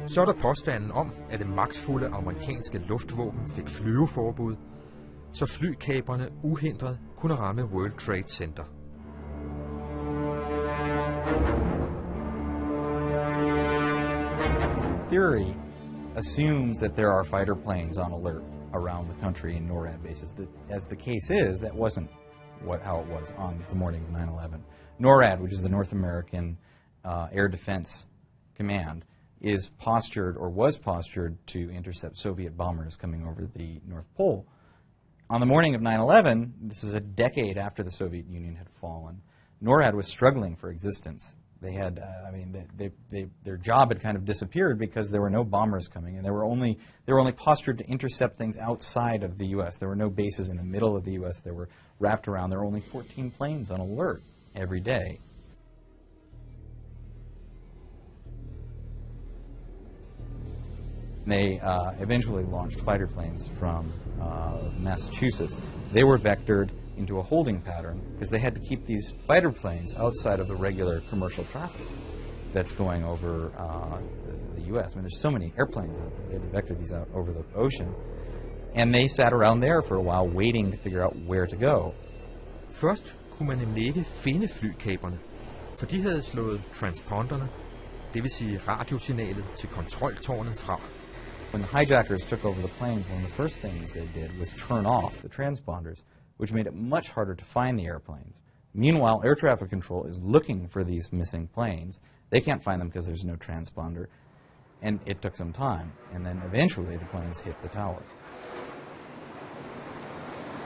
Så er der påstanden om, at det magtfulde amerikanske luftvåben fik flyveforbud, så flykaperne uhindret kunne ramme World Trade Center. Theory assumes that there are fighter planes on alert around the country in NORAD bases. As the case is, that wasn't how it was on the morning of 9/11. NORAD, which is the North American Air Defense Command, is postured, or was postured, to intercept Soviet bombers coming over the North Pole. On the morning of 9/11, this is a decade after the Soviet Union had fallen, NORAD was struggling for existence. They had, their job had kind of disappeared because there were no bombers coming, and they were only postured to intercept things outside of the U.S. There were no bases in the middle of the U.S. They were wrapped around. There were only 14 planes on alert every day. They eventually launched fighter planes from Massachusetts. They were vectored into a holding pattern because they had to keep these fighter planes outside of the regular commercial traffic that's going over the U.S. I mean, there's so many airplanes out there. They had to vector these out over the ocean. And they sat around there for a while waiting to figure out where to go. Først kunne man nemlig ikke finde flykaperne, for de havde slået transponderne, det vil sige radiosignalet til kontroltårnet fra. When the hijackers took over the planes, one of the first things they did was turn off the transponders, which made it much harder to find the airplanes. Meanwhile, air traffic control is looking for these missing planes. They can't find them because there's no transponder, and it took some time. And then eventually the planes hit the tower.